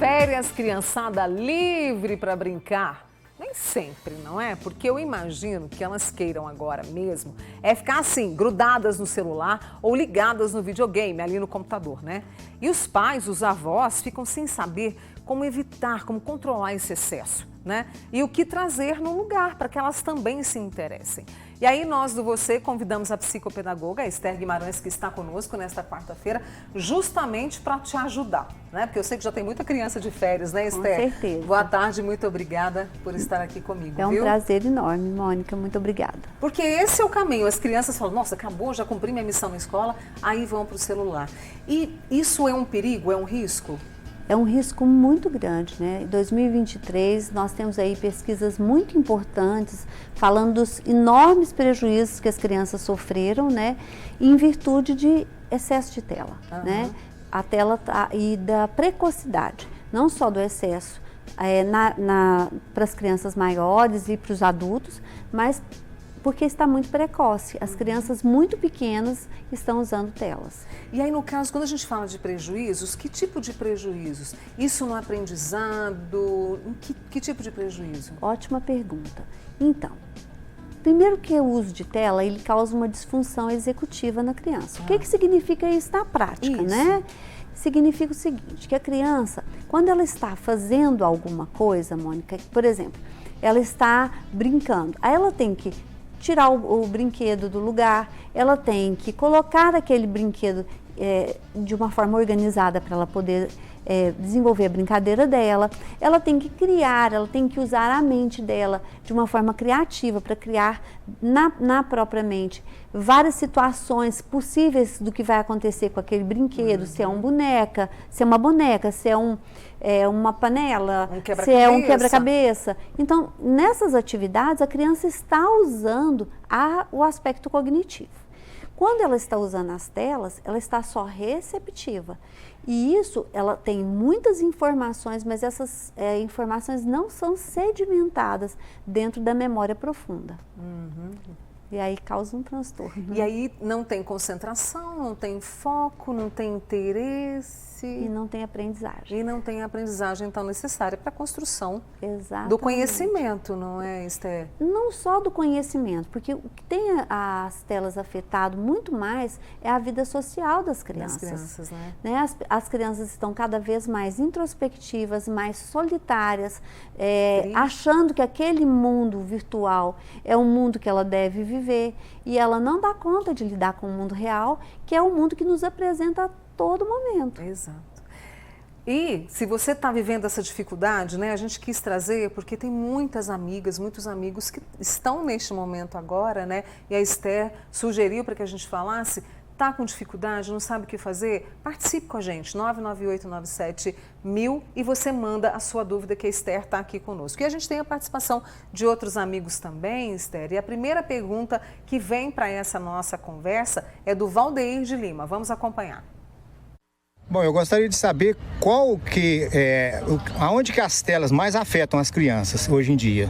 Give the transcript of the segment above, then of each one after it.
Férias, criançada livre para brincar? Nem sempre, não é? Porque eu imagino que elas queiram agora mesmo ficar assim, grudadas no celular ou ligadas no videogame, ali no computador, né? E os pais, os avós, ficam sem saber como evitar, como controlar esse excesso, né? E o que trazer no lugar para que elas também se interessem. E aí nós do Você convidamos a psicopedagoga Esther Guimarães, que está conosco nesta quarta-feira, justamente para te ajudar, né? Porque eu sei que já tem muita criança de férias, né, Esther? Com certeza. Boa tarde, muito obrigada por estar aqui comigo, É um viu? prazer enorme, Mônica, muito obrigada. Porque esse é o caminho, as crianças falam, nossa, acabou, já cumpri minha missão na escola, aí vão para o celular. E isso é um perigo, é um risco? É um risco muito grande, né? Em 2023, nós temos aí pesquisas muito importantes falando dos enormes prejuízos que as crianças sofreram, né? Em virtude de excesso de tela, né? A tela e da precocidade, não só do excesso para as crianças maiores e para os adultos, mas porque está muito precoce. As crianças muito pequenas estão usando telas. E aí, no caso, quando a gente fala de prejuízos, que tipo de prejuízos? Isso no aprendizado? Que tipo de prejuízo? Ótima pergunta. Então, primeiro que o uso de tela, ele causa uma disfunção executiva na criança. O que significa isso na prática, né? Significa o seguinte, que a criança, quando ela está fazendo alguma coisa, Mônica, por exemplo, ela está brincando, aí ela tem que tirar o brinquedo do lugar, ela tem que colocar aquele brinquedo de uma forma organizada para ela poder desenvolver a brincadeira dela, ela tem que criar, ela tem que usar a mente dela de uma forma criativa para criar na própria mente várias situações possíveis do que vai acontecer com aquele brinquedo, se é uma boneca, se é uma panela, se é um quebra-cabeça. Então, nessas atividades, a criança está usando o aspecto cognitivo. Quando ela está usando as telas, ela está só receptiva. E isso, ela tem muitas informações, mas essas informações não são sedimentadas dentro da memória profunda. E aí causa um transtorno. E aí não tem concentração, não tem foco, não tem interesse. E não tem aprendizagem. E não tem a aprendizagem tão necessária para a construção do conhecimento, não é, Esther? Não só do conhecimento, porque o que tem as telas afetado muito mais é a vida social das crianças. Das crianças, né? As crianças estão cada vez mais introspectivas, mais solitárias, achando que aquele mundo virtual é um mundo que ela deve viver e ela não dá conta de lidar com o mundo real, que é o mundo que nos apresenta a todo momento. Exato. E se você está vivendo essa dificuldade, né, a gente quis trazer porque tem muitas amigas, muitos amigos que estão neste momento agora, né, e a Esther sugeriu para que a gente falasse, está com dificuldade, não sabe o que fazer? Participe com a gente, 998971000 e você manda a sua dúvida que a Esther está aqui conosco. E a gente tem a participação de outros amigos também, Esther, e a primeira pergunta que vem para essa nossa conversa é do Valdeir de Lima. Vamos acompanhar. Bom, eu gostaria de saber aonde que as telas mais afetam as crianças hoje em dia.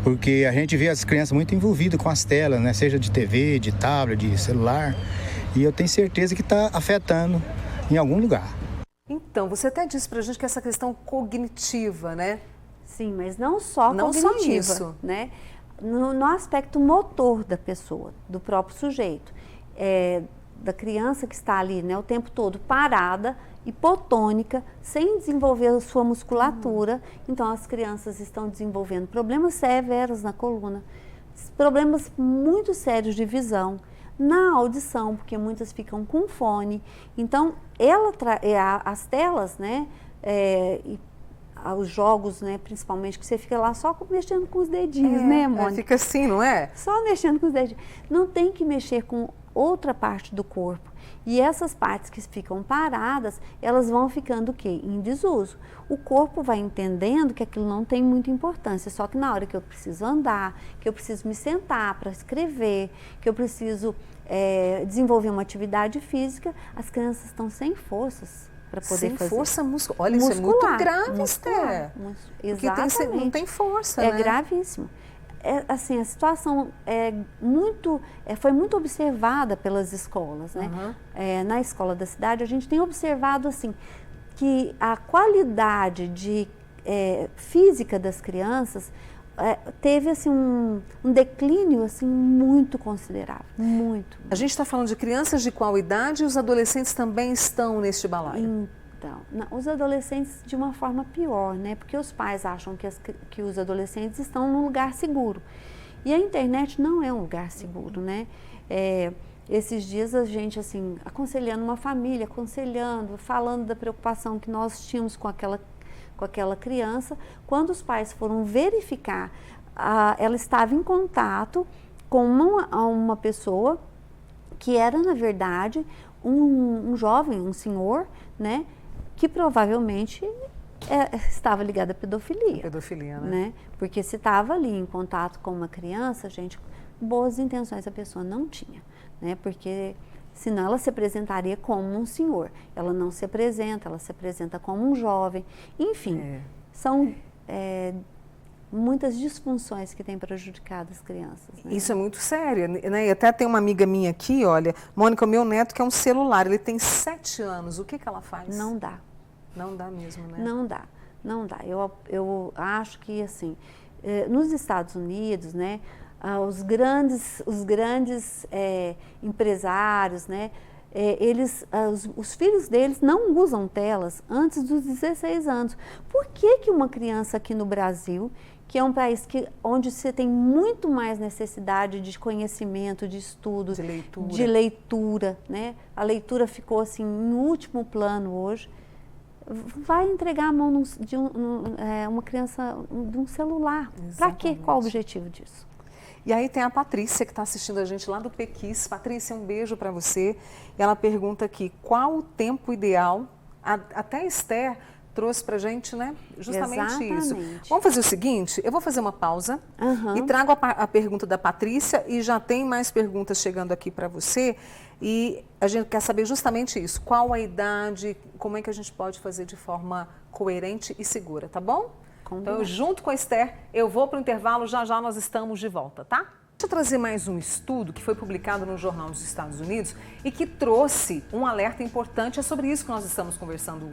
Porque a gente vê as crianças muito envolvidas com as telas, né? Seja de TV, de tablet, de celular. E eu tenho certeza que está afetando em algum lugar. Então, você até disse pra gente que essa questão cognitiva, né? Sim, mas não só cognitiva, né? No aspecto motor da pessoa, do próprio sujeito. Da criança que está ali, né, o tempo todo parada, hipotônica, sem desenvolver a sua musculatura. Então, as crianças estão desenvolvendo problemas severos na coluna, problemas muito sérios de visão, na audição, porque muitas ficam com fone. Então, as telas, né, os jogos, né, principalmente, que você fica lá só mexendo com os dedinhos, né, Mônica? Fica assim, não é? Só mexendo com os dedinhos. Não tem que mexer com outra parte do corpo. E essas partes que ficam paradas, elas vão ficando o quê? Em desuso. O corpo vai entendendo que aquilo não tem muita importância, só que na hora que eu preciso andar, que eu preciso me sentar para escrever, que eu preciso desenvolver uma atividade física, as crianças estão sem forças para poder fazer. Sem força muscular. Olha, isso é muito grave, Esther. Exatamente. Porque não tem força, né? É gravíssimo. Assim, a situação foi muito observada pelas escolas, né? Na escola da cidade, a gente tem observado, assim, que a qualidade física das crianças teve assim, um declínio assim, muito considerável, muito. A gente está falando de crianças de qual idade e os adolescentes também estão neste balaio? Então, os adolescentes de uma forma pior, né? Porque os pais acham que os adolescentes estão num lugar seguro. E a internet não é um lugar seguro, né? Esses dias a gente, assim, aconselhando uma família, falando da preocupação que nós tínhamos com aquela criança, quando os pais foram verificar, ela estava em contato com uma pessoa que era, na verdade, um jovem, um senhor, né, que provavelmente estava ligado à pedofilia. Pedofilia, né? Porque se estava ali em contato com uma criança, gente, boas intenções a pessoa não tinha, né? Porque senão ela se apresentaria como um senhor. Ela não se apresenta, ela se apresenta como um jovem. Enfim, são muitas disfunções que têm prejudicado as crianças. Né? Isso é muito sério, né? E até tem uma amiga minha aqui, olha, Mônica, o meu neto que é um celular, ele tem 7 anos, o que ela faz? Não dá. Não dá mesmo, né? Não dá, não dá. Eu acho que, assim, nos Estados Unidos, né, os grandes empresários, né, os filhos deles não usam telas antes dos 16 anos. Por que uma criança aqui no Brasil, que é um país onde você tem muito mais necessidade de conhecimento, de estudo, de leitura, né? A leitura ficou assim em último plano hoje, vai entregar a mão de uma criança de um celular. Para quê? Qual o objetivo disso? E aí tem a Patrícia, que está assistindo a gente lá do Pequis. Patrícia, um beijo para você. Ela pergunta aqui, qual o tempo ideal? Até a Esther trouxe para a gente, né? Justamente isso. Vamos fazer o seguinte, eu vou fazer uma pausa e trago a pergunta da Patrícia e já tem mais perguntas chegando aqui para você. E a gente quer saber justamente isso, qual a idade, como é que a gente pode fazer de forma coerente e segura, tá bom? Então, junto com a Esther, eu vou para o intervalo, já nós estamos de volta, tá? Deixa eu trazer mais um estudo que foi publicado no Jornal dos Estados Unidos e que trouxe um alerta importante, é sobre isso que nós estamos conversando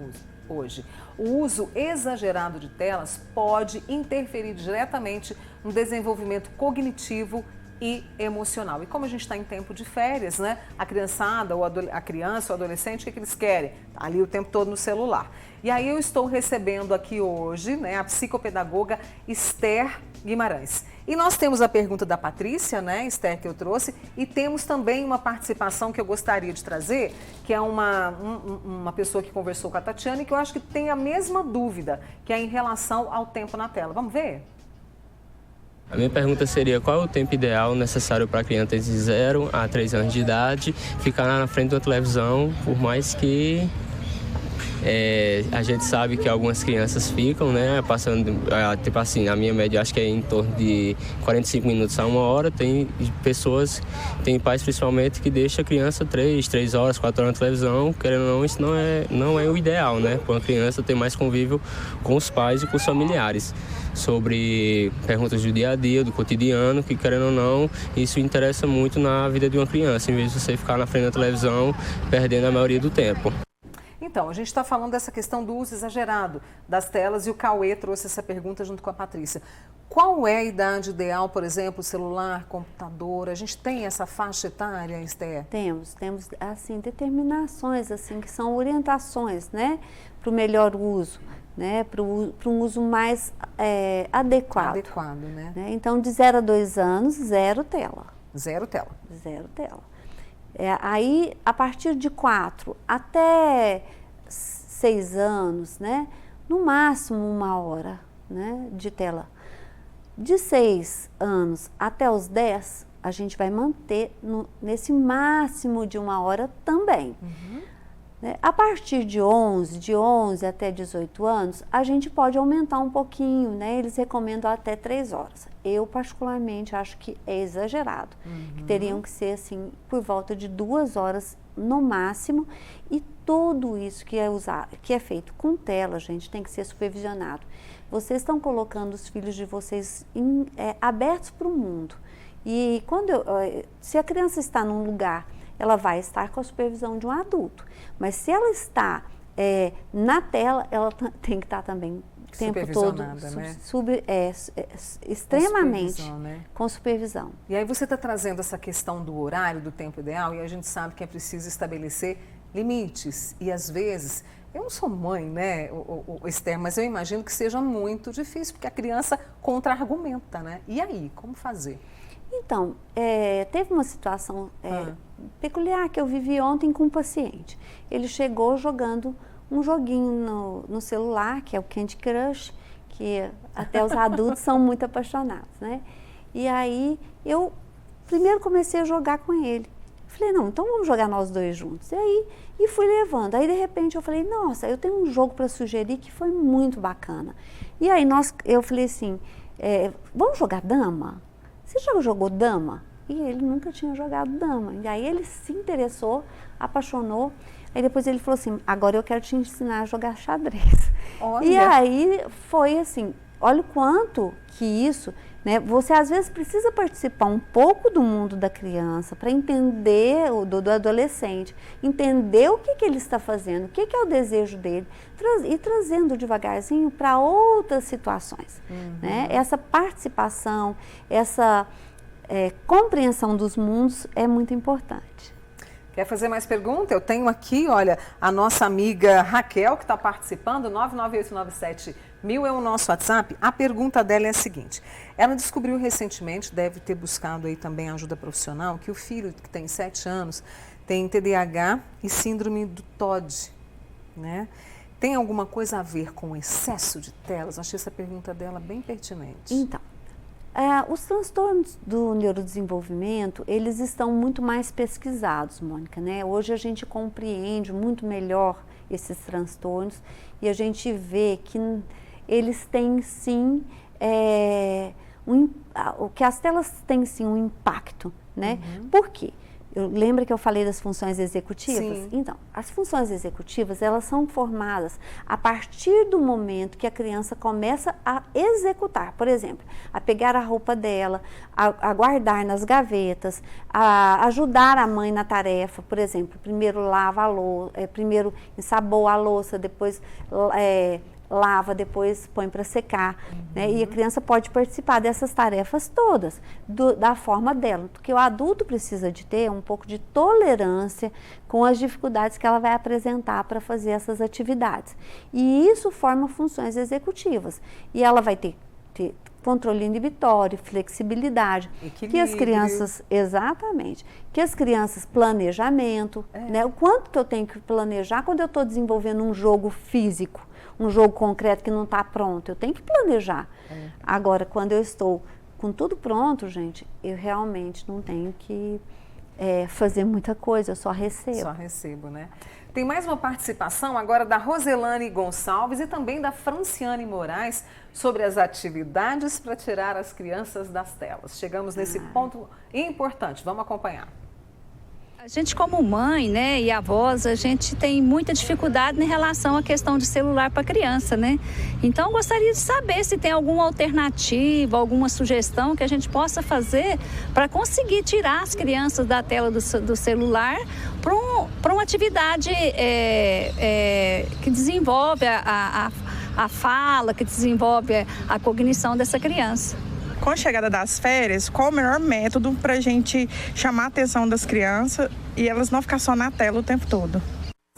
hoje. O uso exagerado de telas pode interferir diretamente no desenvolvimento cognitivo e emocional. E como a gente está em tempo de férias, né? A criançada, ou a criança, ou adolescente, o que eles querem? Tá ali o tempo todo no celular. E aí eu estou recebendo aqui hoje, né, a psicopedagoga Esther Guimarães. E nós temos a pergunta da Patrícia, né, Esther, que eu trouxe, e temos também uma participação que eu gostaria de trazer, que é uma pessoa que conversou com a Tatiana e que eu acho que tem a mesma dúvida, que é em relação ao tempo na tela. Vamos ver? A minha pergunta seria qual é o tempo ideal necessário para crianças de 0 a 3 anos de idade ficar na frente de uma televisão, por mais que a gente sabe que algumas crianças ficam, né, passando, tipo assim, a minha média acho que é em torno de 45 minutos a 1 hora, tem pais principalmente que deixam a criança 3 horas, 4 horas na televisão, querendo ou não, isso não é o ideal, né, para uma criança ter mais convívio com os pais e com os familiares, sobre perguntas do dia a dia, do cotidiano, que querendo ou não, isso interessa muito na vida de uma criança, em vez de você ficar na frente da televisão, perdendo a maioria do tempo. Então, a gente está falando dessa questão do uso exagerado das telas e o Cauê trouxe essa pergunta junto com a Patrícia. Qual é a idade ideal, por exemplo, celular, computador? A gente tem essa faixa etária, Esther? Temos assim, determinações, assim, que são orientações, né, para o melhor uso, né, para um uso mais adequado. Adequado, né? Então, de 0 a 2 anos, 0 tela. 0 tela. 0 tela. Aí, a partir de 4 até 6 anos, né, no máximo 1 hora, né, de tela. De 6 anos até os 10, a gente vai manter nesse máximo de 1 hora também. Né? A partir de 11 até 18 anos, a gente pode aumentar um pouquinho, né? Eles recomendam até 3 horas. Eu, particularmente, acho que é exagerado. Que teriam que ser, assim, por volta de 2 horas no máximo. E tudo isso que é feito com tela, gente, tem que ser supervisionado. Vocês estão colocando os filhos de vocês abertos para o mundo. E se a criança está num lugar, ela vai estar com a supervisão de um adulto. Mas se ela está na tela, ela tem que estar também o tempo todo extremamente com supervisão. E aí você está trazendo essa questão do horário, do tempo ideal, e a gente sabe que é preciso estabelecer limites. E às vezes, eu não sou mãe, né, Esther, mas eu imagino que seja muito difícil, porque a criança contra-argumenta, né? E aí, como fazer? Então, teve uma situação peculiar que eu vivi ontem com um paciente. Ele chegou jogando um joguinho no celular, que é o Candy Crush, que até os adultos são muito apaixonados, né? E aí, eu primeiro comecei a jogar com ele. Falei, não, então vamos jogar nós dois juntos. E fui levando. Aí, de repente, eu falei, nossa, eu tenho um jogo para sugerir que foi muito bacana. E aí, eu falei assim, vamos jogar dama? Você já jogou dama? E ele nunca tinha jogado dama. E aí, ele se interessou, apaixonou. Aí depois ele falou assim, agora eu quero te ensinar a jogar xadrez. Olha. E aí foi assim, olha o quanto que isso, né? Você às vezes precisa participar um pouco do mundo da criança para entender, do adolescente, entender o que ele está fazendo, o que é o desejo dele, e trazendo devagarzinho para outras situações. Né? Essa participação, essa compreensão dos mundos é muito importante. Quer fazer mais pergunta? Eu tenho aqui, olha, a nossa amiga Raquel, que está participando, 99897 1000 é o nosso WhatsApp. A pergunta dela é a seguinte, ela descobriu recentemente, deve ter buscado aí também ajuda profissional, que o filho, que tem 7 anos, tem TDAH e síndrome do TOD, né? Tem alguma coisa a ver com o excesso de telas? Achei essa pergunta dela bem pertinente. Então, os transtornos do neurodesenvolvimento, eles estão muito mais pesquisados, Mônica, né? Hoje a gente compreende muito melhor esses transtornos e a gente vê que eles têm sim, que as telas têm sim um impacto, né? Por quê? Lembra que eu falei das funções executivas? Sim. Então, as funções executivas, elas são formadas a partir do momento que a criança começa a executar. Por exemplo, a pegar a roupa dela, a guardar nas gavetas, a ajudar a mãe na tarefa. Por exemplo, primeiro lava a louça, primeiro ensaboa a louça, depois lava, depois põe para secar, né? E a criança pode participar dessas tarefas todas, da forma dela. O que o adulto precisa de ter é um pouco de tolerância com as dificuldades que ela vai apresentar para fazer essas atividades. E isso forma funções executivas. E ela vai ter controle inibitório, flexibilidade, equilíbrio. Que as crianças, exatamente, que as crianças, planejamento, né? O quanto que eu tenho que planejar quando eu estou desenvolvendo um jogo físico, um jogo concreto que não está pronto, eu tenho que planejar. Agora, quando eu estou com tudo pronto, gente, eu realmente não tenho que fazer muita coisa, eu só recebo. Só recebo, né? Tem mais uma participação agora da Roselane Gonçalves e também da Franciane Moraes sobre as atividades para tirar as crianças das telas. Chegamos nesse ponto importante, vamos acompanhar. A gente como mãe, né, e avós, a gente tem muita dificuldade em relação à questão de celular para criança, né? Então, eu gostaria de saber se tem alguma alternativa, alguma sugestão que a gente possa fazer para conseguir tirar as crianças da tela do celular para uma atividade que desenvolve a fala, que desenvolve a cognição dessa criança. Com a chegada das férias, qual o melhor método para a gente chamar a atenção das crianças e elas não ficar só na tela o tempo todo?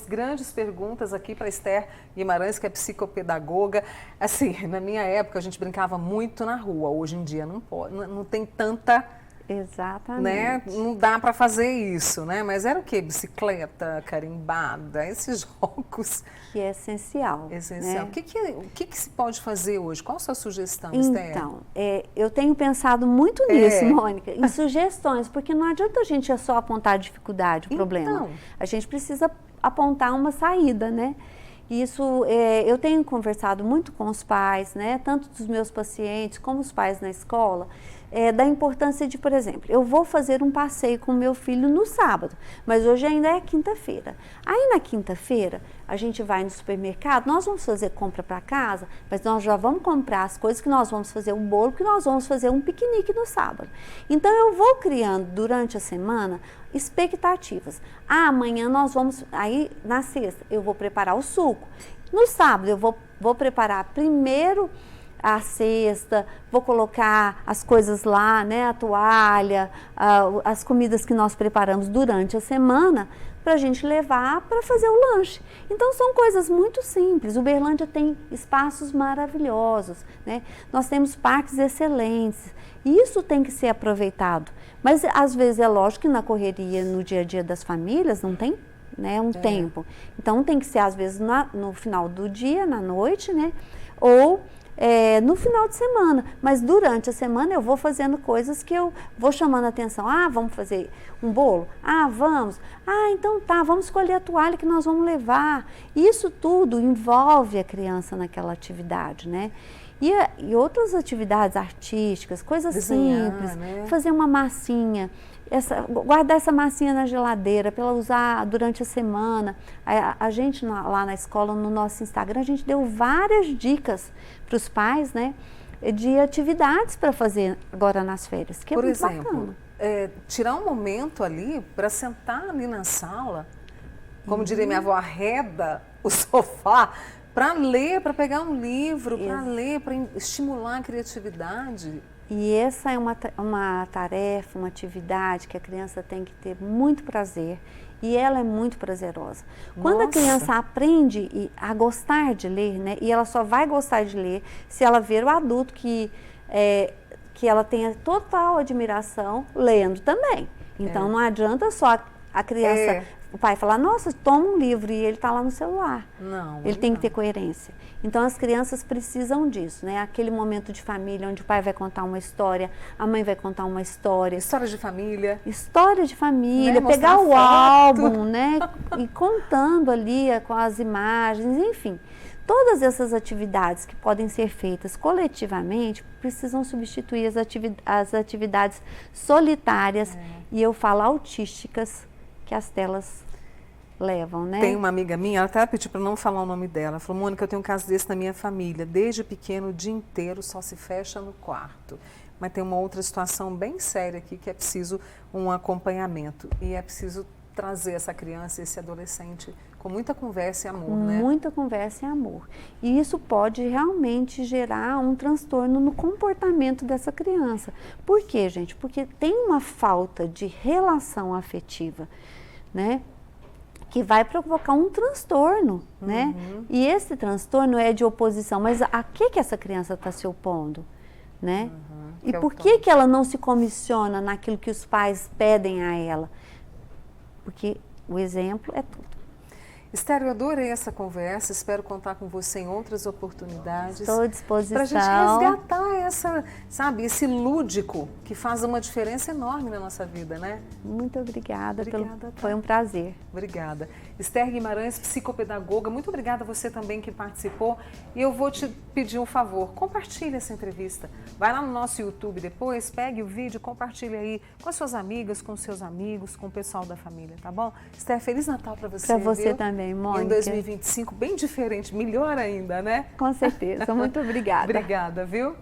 Grandes perguntas aqui para Esther Guimarães, que é psicopedagoga. Assim, na minha época a gente brincava muito na rua, hoje em dia não pode, não tem tanta... Exatamente. Né? Não dá para fazer isso, né? Mas era o quê? Bicicleta, carimbada, esses jogos. Que é essencial. Essencial. Né? O que se pode fazer hoje? Qual a sua sugestão, Esther? Então, eu tenho pensado muito nisso, Mônica, em sugestões, porque não adianta a gente só apontar a dificuldade, o problema. A gente precisa apontar uma saída, né? Isso, eu tenho conversado muito com os pais, né? Tanto dos meus pacientes como os pais na escola, da importância de, por exemplo, eu vou fazer um passeio com o meu filho no sábado, mas hoje ainda é quinta-feira. Aí na quinta-feira, a gente vai no supermercado, nós vamos fazer compra para casa, mas nós já vamos comprar as coisas que nós vamos fazer um bolo, que nós vamos fazer um piquenique no sábado. Então eu vou criando durante a semana expectativas. Amanhã nós vamos, aí na sexta eu vou preparar o suco. No sábado eu vou preparar primeiro a cesta, vou colocar as coisas lá, né, a toalha, as comidas que nós preparamos durante a semana, para a gente levar para fazer o lanche. Então são coisas muito simples. Uberlândia tem espaços maravilhosos, né? Nós temos parques excelentes. E isso tem que ser aproveitado. Mas às vezes é lógico que na correria, no dia a dia das famílias, não tem, né, tempo. Então tem que ser às vezes no final do dia, na noite, né? Ou no final de semana, mas durante a semana eu vou fazendo coisas que eu vou chamando a atenção. Ah, vamos fazer um bolo? Ah, vamos. Ah, então tá, vamos escolher a toalha que nós vamos levar. Isso tudo envolve a criança naquela atividade, né? E outras atividades artísticas, coisas Desenhar, simples, né? fazer uma massinha. Guardar essa massinha na geladeira para ela usar durante a semana. A gente lá na escola, no nosso Instagram, a gente deu várias dicas para os pais, né, de atividades para fazer agora nas férias, que é muito bacana. Tirar um momento ali para sentar ali na sala, como diria minha avó, arreda o sofá, para ler, para pegar um livro, para ler, para estimular a criatividade. E essa é uma tarefa, uma atividade que a criança tem que ter muito prazer e ela é muito prazerosa. Quando a criança aprende a gostar de ler, né, e ela só vai gostar de ler se ela ver o adulto que ela tenha total admiração lendo também. Então não adianta só a criança, o pai falar, nossa, toma um livro e ele está lá no celular. Não. Ele tem que ter coerência. Então as crianças precisam disso, né? Aquele momento de família onde o pai vai contar uma história, a mãe vai contar uma história. História de família. História de família, Né? pegar o Mostrar álbum, né? E contando ali com as imagens, enfim. Todas essas atividades que podem ser feitas coletivamente precisam substituir as atividades solitárias e eu falo autísticas que as telas levam, né? Tem uma amiga minha, ela até pediu para não falar o nome dela. Ela falou, Mônica, eu tenho um caso desse na minha família. Desde pequeno, o dia inteiro só se fecha no quarto. Mas tem uma outra situação bem séria aqui que é preciso um acompanhamento. E é preciso trazer essa criança, esse adolescente com muita conversa e amor, né? Muita conversa e amor. E isso pode realmente gerar um transtorno no comportamento dessa criança. Por quê, gente? Porque tem uma falta de relação afetiva, né? Que vai provocar um transtorno, né? E esse transtorno é de oposição. Mas a que essa criança está se opondo, né? E por que ela não se comissiona naquilo que os pais pedem a ela? Porque o exemplo é tudo. Esther, eu adorei essa conversa, espero contar com você em outras oportunidades. Estou à disposição. Para a gente resgatar esse lúdico que faz uma diferença enorme na nossa vida, né? Muito obrigada. Obrigada, Foi um prazer. Obrigada. Esther Guimarães, psicopedagoga, muito obrigada a você também que participou. E eu vou te pedir um favor, compartilhe essa entrevista. Vai lá no nosso YouTube depois, pegue o vídeo, compartilhe aí com as suas amigas, com os seus amigos, com o pessoal da família, tá bom? Esther, Feliz Natal para você. Para você viu? também, Mônica. Em 2025, bem diferente, melhor ainda, né? Com certeza. Muito obrigada. Obrigada, viu?